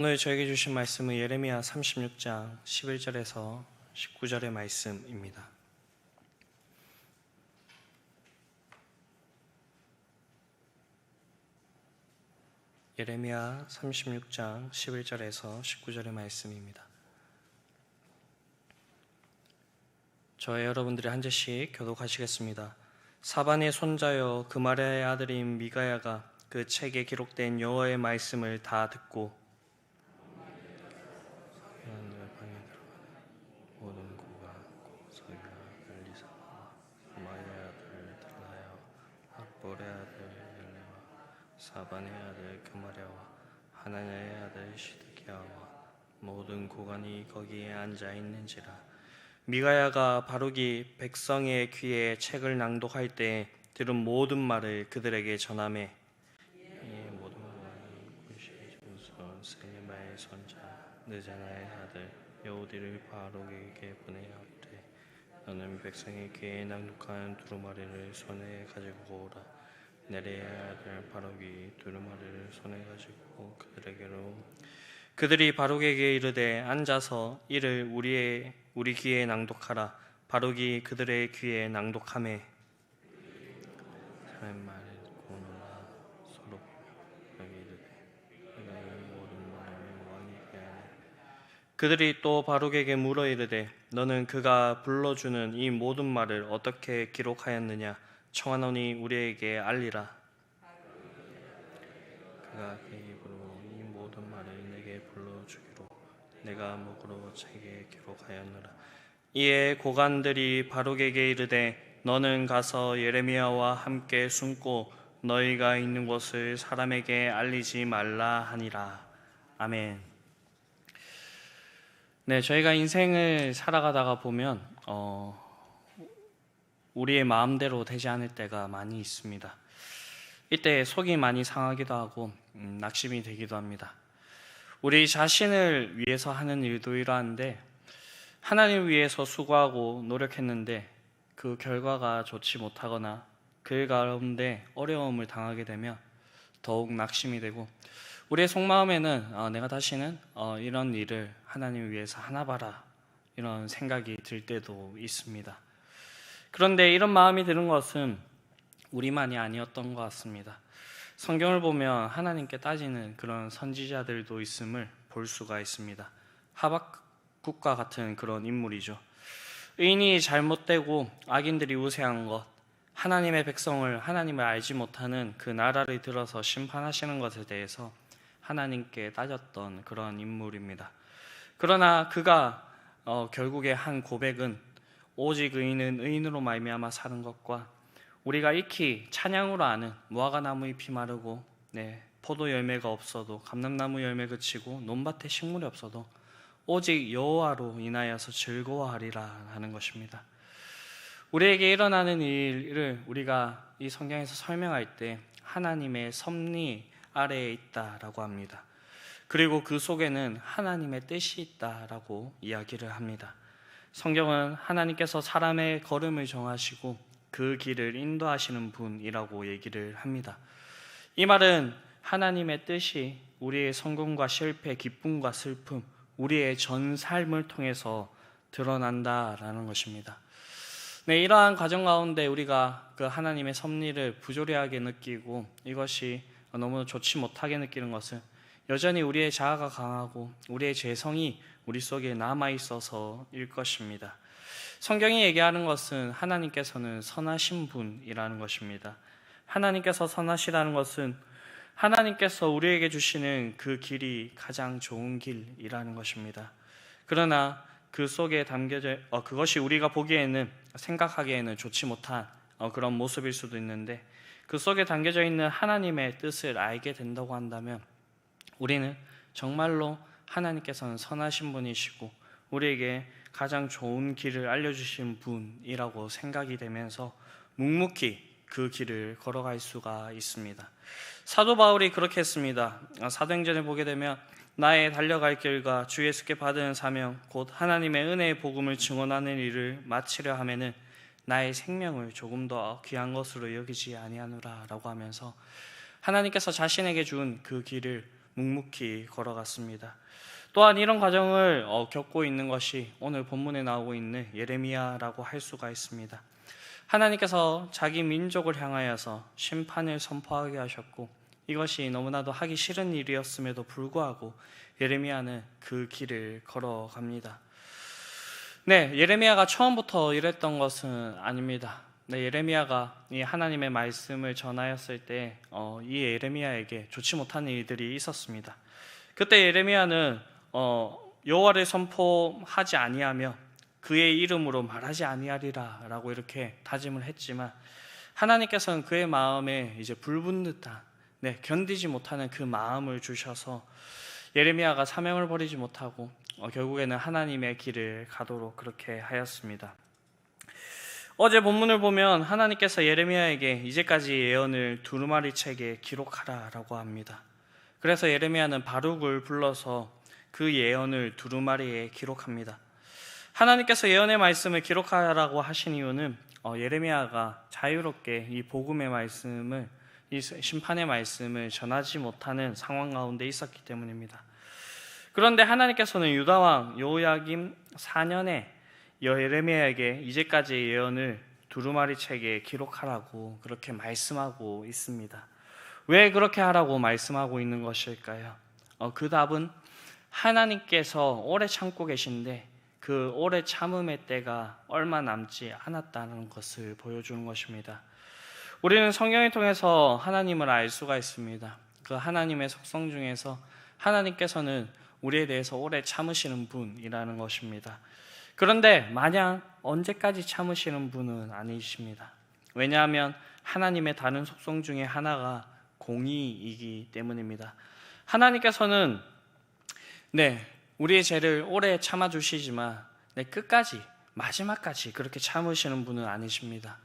오늘 저에게 주신 말씀은 예레미야 36장 11절에서 19절의 말씀입니다. 예레미야 36장 11절에서 19절의 말씀입니다. 저의 여러분들이 한 절씩 교독하시겠습니다. 사반의 손자여 그말의 아들인 미가야가 그 책에 기록된 여호와의 말씀을 다 듣고 모든 고가 고서기가 엘리사와 마의 아들 달라야 악볼의 아들 엘레와 사반의 아들 그마랴와 하나냐의 아들 시드기야와 모든 고관이 거기에 앉아 있는지라. 미가야가 바룩이 백성의 귀에 책을 낭독할 때 들은 모든 말을 그들에게 전하매 이 모든 말은 구시 조선 세리마의 손자 느자나의 아들 여호디를 바룩에게 보내어 이르되 너는 백성의 귀에 낭독한 두루마리를 손에 가지고 오라. 네리의 아들 바룩이 두루마리를 손에 가지고 그들이 바룩에게 이르되 앉아서 이를 우리 귀에 낭독하라. 바룩이 그들의 귀에 낭독하매 사람 말을 듣고 놀라 서로 여기 이르되 내가 이 모든 말을 왕에게 하니. 그들이 또 바룩에게 물어 이르되 너는 그가 불러주는 이 모든 말을 어떻게 기록하였느냐 청하노니 우리에게 알리라. 그가 그 입으로 이 모든 말을 내게 불러주기로 내가 목으로 책에 기록하였노라. 이에 고관들이 바룩에게 이르되 너는 가서 예레미야와 함께 숨고 너희가 있는 곳을 사람에게 알리지 말라 하니라. 아멘. 네, 저희가 인생을 살아가다가 보면 우리의 마음대로 되지 않을 때가 많이 있습니다. 이때 속이 많이 상하기도 하고 낙심이 되기도 합니다. 우리 자신을 위해서 하는 일도 이러한데 하나님을 위해서 수고하고 노력했는데 그 결과가 좋지 못하거나 그 가운데 어려움을 당하게 되면 더욱 낙심이 되고 우리의 속마음에는 내가 다시는 이런 일을 하나님을 위해서 하나 봐라 이런 생각이 들 때도 있습니다. 그런데 이런 마음이 드는 것은 우리만이 아니었던 것 같습니다. 성경을 보면 하나님께 따지는 그런 선지자들도 있음을 볼 수가 있습니다. 하박국과 같은 그런 인물이죠. 의인이 잘못되고 악인들이 우세한 것, 하나님의 백성을 하나님을 알지 못하는 그 나라를 들어서 심판하시는 것에 대해서 하나님께 따졌던 그런 인물입니다. 그러나 그가 결국에 한 고백은 오직 의인은 의인으로 말미암아 사는 것과 우리가 익히 찬양으로 아는 무화과나무 잎이 마르고 포도 열매가 없어도 감람나무 열매 그치고 논밭에 식물이 없어도 오직 여호와로 인하여서 즐거워하리라 하는 것입니다. 우리에게 일어나는 일을 우리가 이 성경에서 설명할 때 하나님의 섭리 아래에 있다라고 합니다. 그리고 그 속에는 하나님의 뜻이 있다라고 이야기를 합니다. 성경은 하나님께서 사람의 걸음을 정하시고 그 길을 인도하시는 분이라고 얘기를 합니다. 이 말은 하나님의 뜻이 우리의 성공과 실패, 기쁨과 슬픔, 우리의 전 삶을 통해서 드러난다라는 것입니다. 네, 이러한 과정 가운데 우리가 그 하나님의 섭리를 부조리하게 느끼고 이것이 너무 좋지 못하게 느끼는 것은 여전히 우리의 자아가 강하고 우리의 죄성이 우리 속에 남아있어서일 것입니다. 성경이 얘기하는 것은 하나님께서는 선하신 분이라는 것입니다. 하나님께서 선하시다는 것은 하나님께서 우리에게 주시는 그 길이 가장 좋은 길이라는 것입니다. 그러나 그 속에 담겨져 그것이 우리가 보기에는 생각하기에는 좋지 못한 그런 모습일 수도 있는데 그 속에 담겨져 있는 하나님의 뜻을 알게 된다고 한다면 우리는 정말로 하나님께서는 선하신 분이시고 우리에게 가장 좋은 길을 알려주신 분이라고 생각이 되면서 묵묵히 그 길을 걸어갈 수가 있습니다. 사도 바울이 그렇게 했습니다. 사도행전에 보게 되면 나의 달려갈 길과 주 예수께 받은 사명 곧 하나님의 은혜의 복음을 증언하는 일을 마치려 하면은 나의 생명을 조금 더 귀한 것으로 여기지 아니하노라 라고 하면서 하나님께서 자신에게 준 그 길을 묵묵히 걸어갔습니다. 또한 이런 과정을 겪고 있는 것이 오늘 본문에 나오고 있는 예레미야라고 할 수가 있습니다. 하나님께서 자기 민족을 향하여서 심판을 선포하게 하셨고 이것이 너무나도 하기 싫은 일이었음에도 불구하고 예레미야는 그 길을 걸어갑니다. 네, 예레미야가 처음부터 이랬던 것은 아닙니다. 네, 예레미야가 이 하나님의 말씀을 전하였을 때 이 예레미야에게 좋지 못한 일들이 있었습니다. 그때 예레미야는 여호와를 선포하지 아니하며 그의 이름으로 말하지 아니하리라 라고 이렇게 다짐을 했지만 하나님께서는 그의 마음에 이제 불붙는 듯한 견디지 못하는 그 마음을 주셔서 예레미야가 사명을 버리지 못하고 결국에는 하나님의 길을 가도록 그렇게 하였습니다. 어제 본문을 보면 하나님께서 예레미야에게 이제까지 예언을 두루마리 책에 기록하라라고 합니다. 그래서 예레미야는 바룩을 불러서 그 예언을 두루마리에 기록합니다. 하나님께서 예언의 말씀을 기록하라고 하신 이유는 예레미야가 자유롭게 이 복음의 말씀을, 이 심판의 말씀을 전하지 못하는 상황 가운데 있었기 때문입니다. 그런데 하나님께서는 유다왕 여호야김 4년에 예레미야에게 이제까지 예언을 두루마리 책에 기록하라고 그렇게 말씀하고 있습니다. 왜 그렇게 하라고 말씀하고 있는 것일까요? 그 답은 하나님께서 오래 참고 계신데 그 오래 참음의 때가 얼마 남지 않았다는 것을 보여주는 것입니다. 우리는 성경을 통해서 하나님을 알 수가 있습니다. 그 하나님의 속성 중에서 하나님께서는 우리에 대해서 오래 참으시는 분이라는 것입니다. 그런데 마냥 언제까지 참으시는 분은 아니십니다. 왜냐하면 하나님의 다른 속성 중에 하나가 공의이기 때문입니다. 하나님께서는 우리의 죄를 오래 참아주시지만 끝까지 마지막까지 그렇게 참으시는 분은 아니십니다.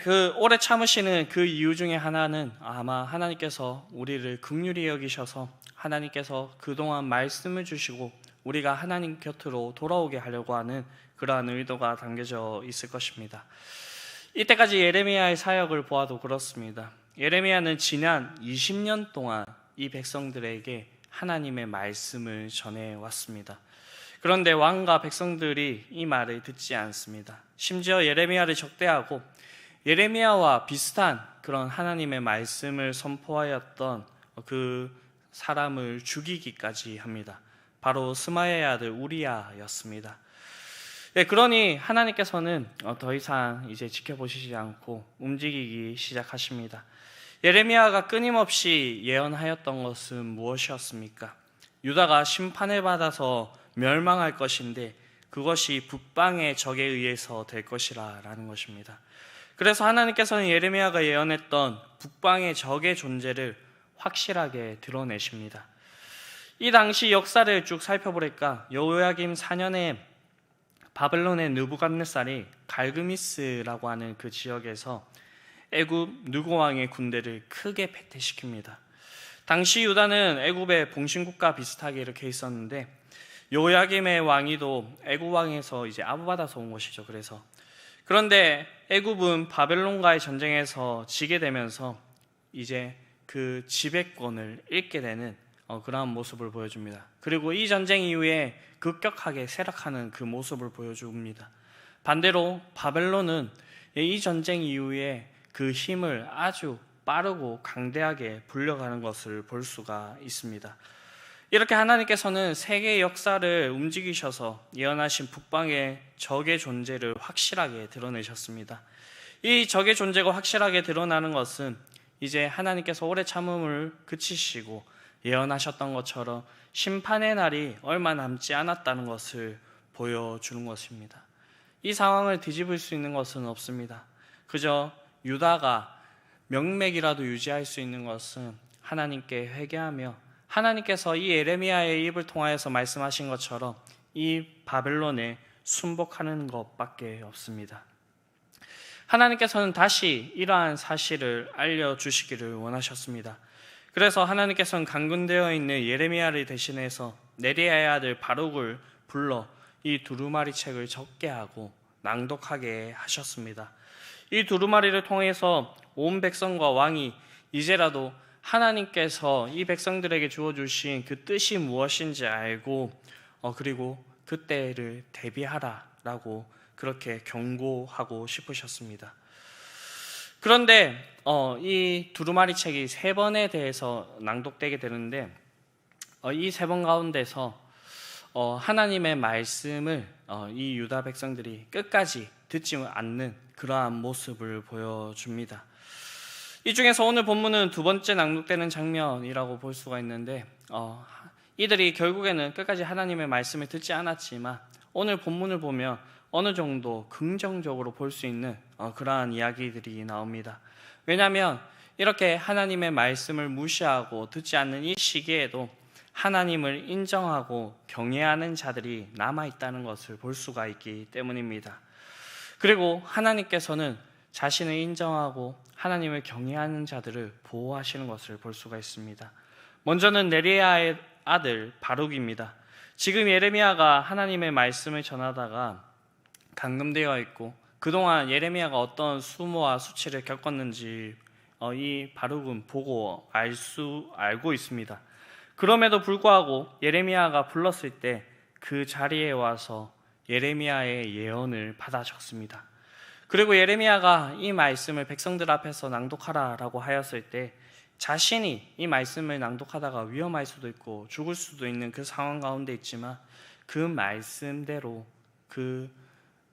그 오래 참으시는 그 이유 중에 하나는 아마 하나님께서 우리를 긍휼히 여기셔서 하나님께서 그동안 말씀을 주시고 우리가 하나님 곁으로 돌아오게 하려고 하는 그러한 의도가 담겨져 있을 것입니다. 이때까지 예레미야의 사역을 보아도 그렇습니다. 예레미야는 지난 20년 동안 이 백성들에게 하나님의 말씀을 전해왔습니다. 그런데 왕과 백성들이 이 말을 듣지 않습니다. 심지어 예레미야를 적대하고 예레미야와 비슷한 그런 하나님의 말씀을 선포하였던 그 사람을 죽이기까지 합니다. 바로 스마야의 아들 우리야였습니다. 그러니 하나님께서는 더 이상 이제 지켜보시지 않고 움직이기 시작하십니다. 예레미야가 끊임없이 예언하였던 것은 무엇이었습니까? 유다가 심판을 받아서 멸망할 것인데 그것이 북방의 적에 의해서 될 것이라는 것입니다. 그래서 하나님께서는 예레미야가 예언했던 북방의 적의 존재를 확실하게 드러내십니다. 이 당시 역사를 쭉 살펴보니까 여호야김 4년에 바벨론의 느부갓네살이 갈그미스라고 하는 그 지역에서 애굽 느고 왕의 군대를 크게 패퇴시킵니다. 당시 유다는 애굽의 봉신국가 비슷하게 이렇게 있었는데 여호야김의 왕위도 애굽 왕에서 이제 아부받아서 온 것이죠. 그런데 애굽은 바벨론과의 전쟁에서 지게 되면서 이제 그 지배권을 잃게 되는 그러한 모습을 보여줍니다. 그리고 이 전쟁 이후에 급격하게 쇠락하는 그 모습을 보여줍니다. 반대로 바벨론은 이 전쟁 이후에 그 힘을 아주 빠르고 강대하게 불려가는 것을 볼 수가 있습니다. 이렇게 하나님께서는 세계의 역사를 움직이셔서 예언하신 북방의 적의 존재를 확실하게 드러내셨습니다. 이 적의 존재가 확실하게 드러나는 것은 이제 하나님께서 오래 참음을 그치시고 예언하셨던 것처럼 심판의 날이 얼마 남지 않았다는 것을 보여주는 것입니다. 이 상황을 뒤집을 수 있는 것은 없습니다. 그저 유다가 명맥이라도 유지할 수 있는 것은 하나님께 회개하며 하나님께서 이 예레미야의 입을 통하여서 말씀하신 것처럼 이 바벨론에 순복하는 것밖에 없습니다. 하나님께서는 다시 이러한 사실을 알려주시기를 원하셨습니다. 그래서 하나님께서는 강군되어 있는 예레미야를 대신해서 네리야의 아들 바룩을 불러 이 두루마리 책을 적게 하고 낭독하게 하셨습니다. 이 두루마리를 통해서 온 백성과 왕이 이제라도 하나님께서 이 백성들에게 주어주신 그 뜻이 무엇인지 알고 그리고 그때를 대비하라라고 그렇게 경고하고 싶으셨습니다. 그런데 이 두루마리 책이 3번에 대해서 낭독되게 되는데 이 3번 가운데서 하나님의 말씀을 이 유다 백성들이 끝까지 듣지 않는 그러한 모습을 보여줍니다. 이 중에서 오늘 본문은 2번째 낭독되는 장면이라고 볼 수가 있는데 이들이 결국에는 끝까지 하나님의 말씀을 듣지 않았지만 오늘 본문을 보면 어느 정도 긍정적으로 볼 수 있는 그러한 이야기들이 나옵니다. 왜냐하면 이렇게 하나님의 말씀을 무시하고 듣지 않는 이 시기에도 하나님을 인정하고 경외하는 자들이 남아있다는 것을 볼 수가 있기 때문입니다. 그리고 하나님께서는 자신을 인정하고 하나님을 경외하는 자들을 보호하시는 것을 볼 수가 있습니다. 먼저는 네리야의 아들 바룩입니다. 지금 예레미야가 하나님의 말씀을 전하다가 감금되어 있고 그동안 예레미야가 어떤 수모와 수치를 겪었는지 이 바룩은 보고 알고 있습니다. 그럼에도 불구하고 예레미야가 불렀을 때 그 자리에 와서 예레미야의 예언을 받아 적습니다. 그리고 예레미야가 이 말씀을 백성들 앞에서 낭독하라라고 하였을 때 자신이 이 말씀을 낭독하다가 위험할 수도 있고 죽을 수도 있는 그 상황 가운데 있지만 그 말씀대로 그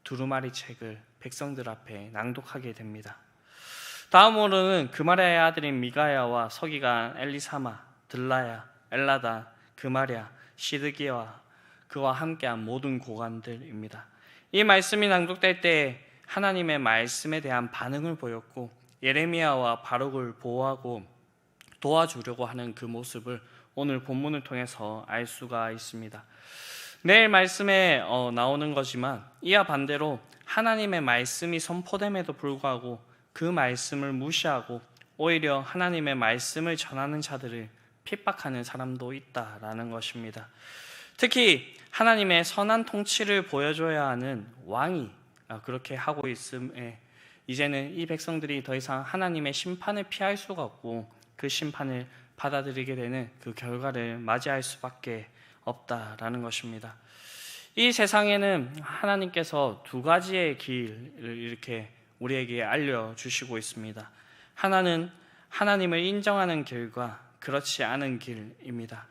두루마리 책을 백성들 앞에 낭독하게 됩니다. 다음으로는 그마랴의 아들인 미가야와 서기관 엘리사마, 들라야, 엘라단, 그마랴, 시드기와 그와 함께한 모든 고관들입니다. 이 말씀이 낭독될 때 하나님의 말씀에 대한 반응을 보였고 예레미야와 바룩을 보호하고 도와주려고 하는 그 모습을 오늘 본문을 통해서 알 수가 있습니다. 내일 말씀에 나오는 거지만 이와 반대로 하나님의 말씀이 선포됨에도 불구하고 그 말씀을 무시하고 오히려 하나님의 말씀을 전하는 자들을 핍박하는 사람도 있다라는 것입니다. 특히 하나님의 선한 통치를 보여줘야 하는 왕이 그렇게 하고 있음에 이제는 이 백성들이 더 이상 하나님의 심판을 피할 수가 없고 그 심판을 받아들이게 되는 그 결과를 맞이할 수밖에 없다라는 것입니다. 이 세상에는 하나님께서 2가지의 길을 이렇게 우리에게 알려주시고 있습니다. 하나는 하나님을 인정하는 길과 그렇지 않은 길입니다.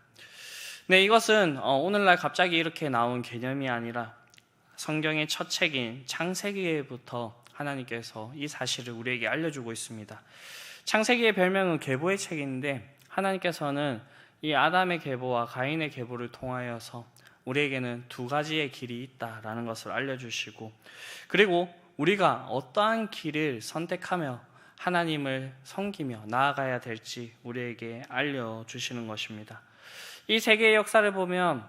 네, 이것은 오늘날 갑자기 이렇게 나온 개념이 아니라 성경의 첫 책인 창세기에부터 하나님께서 이 사실을 우리에게 알려주고 있습니다. 창세기의 별명은 계보의 책인데 하나님께서는 이 아담의 계보와 가인의 계보를 통하여서 우리에게는 2가지의 길이 있다라는 것을 알려주시고 그리고 우리가 어떠한 길을 선택하며 하나님을 섬기며 나아가야 될지 우리에게 알려주시는 것입니다. 이 세계의 역사를 보면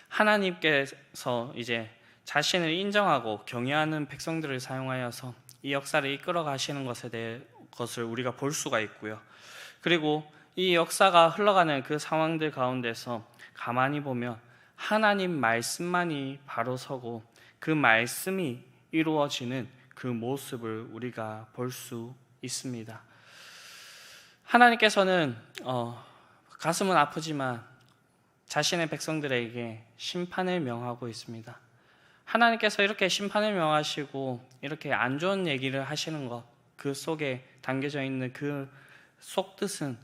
하나님께서 이제 자신을 인정하고 경외하는 백성들을 사용하여서 이 역사를 이끌어 가시는 것을 우리가 볼 수가 있고요. 그리고 이 역사가 흘러가는 그 상황들 가운데서 가만히 보면 하나님 말씀만이 바로 서고 그 말씀이 이루어지는 그 모습을 우리가 볼 수 있습니다. 하나님께서는 가슴은 아프지만 자신의 백성들에게 심판을 명하고 있습니다. 하나님께서 이렇게 심판을 명하시고 이렇게 안 좋은 얘기를 하시는 것, 그 속에 담겨져 있는 그 속뜻은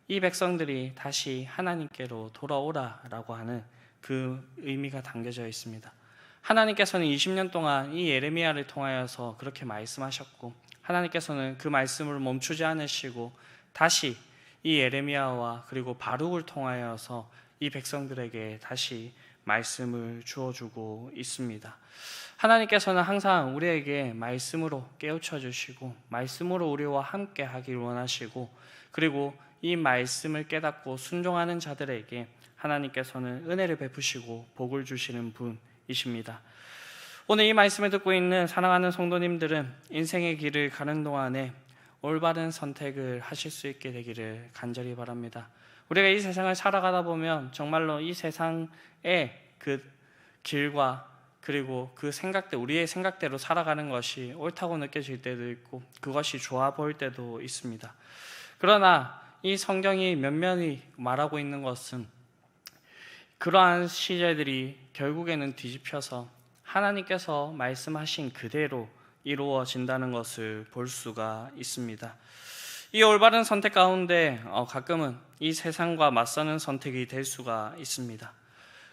이 백성들이 다시 하나님께로 돌아오라라고 하는 그 의미가 담겨져 있습니다. 하나님께서는 20년 동안 이 예레미야를 통하여서 그렇게 말씀하셨고 하나님께서는 그 말씀을 멈추지 않으시고 다시 이 예레미야와 그리고 바룩을 통하여서 이 백성들에게 다시 말씀을 주어주고 있습니다. 하나님께서는 항상 우리에게 말씀으로 깨우쳐 주시고 말씀으로 우리와 함께 하길 원하시고 그리고 이 말씀을 깨닫고 순종하는 자들에게 하나님께서는 은혜를 베푸시고 복을 주시는 분이십니다. 오늘 이 말씀을 듣고 있는 사랑하는 성도님들은 인생의 길을 가는 동안에 올바른 선택을 하실 수 있게 되기를 간절히 바랍니다. 우리가 이 세상을 살아가다 보면 정말로 이 세상의 그 길과 그리고 그 생각대 우리의 생각대로 살아가는 것이 옳다고 느껴질 때도 있고 그것이 좋아 보일 때도 있습니다. 그러나 이 성경이 면면히 말하고 있는 것은 그러한 시제들이 결국에는 뒤집혀서 하나님께서 말씀하신 그대로 이루어진다는 것을 볼 수가 있습니다. 이 올바른 선택 가운데 가끔은 이 세상과 맞서는 선택이 될 수가 있습니다.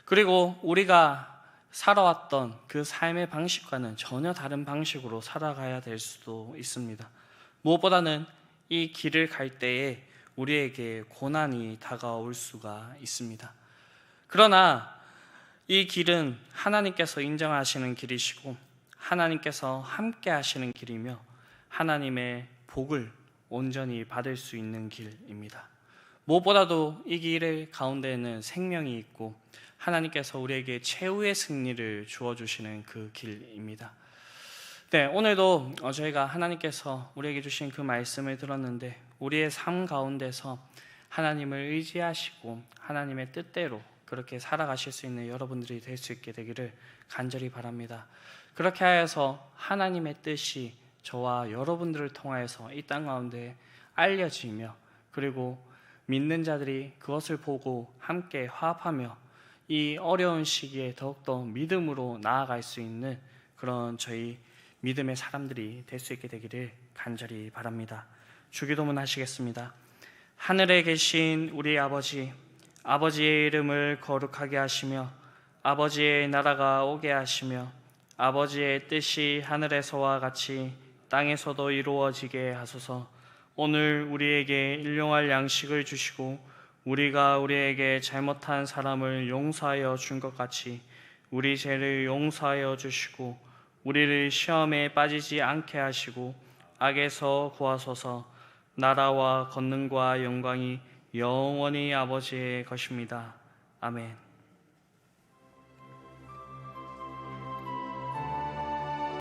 그리고 우리가 살아왔던 그 삶의 방식과는 전혀 다른 방식으로 살아가야 될 수도 있습니다. 무엇보다는 이 길을 갈 때에 우리에게 고난이 다가올 수가 있습니다. 그러나 이 길은 하나님께서 인정하시는 길이시고 하나님께서 함께 하시는 길이며 하나님의 복을 온전히 받을 수 있는 길입니다. 무엇보다도 이 길의 가운데에는 생명이 있고 하나님께서 우리에게 최후의 승리를 주어주시는 그 길입니다. 네, 오늘도 저희가 하나님께서 우리에게 주신 그 말씀을 들었는데 우리의 삶 가운데서 하나님을 의지하시고 하나님의 뜻대로 그렇게 살아가실 수 있는 여러분들이 될 수 있게 되기를 간절히 바랍니다. 그렇게 하여서 하나님의 뜻이 저와 여러분들을 통하여서 이 땅 가운데 알려지며 그리고 믿는 자들이 그것을 보고 함께 화합하며 이 어려운 시기에 더욱더 믿음으로 나아갈 수 있는 그런 저희 믿음의 사람들이 될 수 있게 되기를 간절히 바랍니다. 주기도문 하시겠습니다. 하늘에 계신 우리 아버지, 아버지의 이름을 거룩하게 하시며 아버지의 나라가 오게 하시며 아버지의 뜻이 하늘에서와 같이 땅에서도 이루어지게 하소서. 오늘 우리에게 일용할 양식을 주시고 우리가 우리에게 잘못한 사람을 용서하여 준 것 같이 우리 죄를 용서하여 주시고 우리를 시험에 빠지지 않게 하시고 악에서 구하소서. 나라와 권능과 영광이 영원히 아버지의 것입니다. 아멘.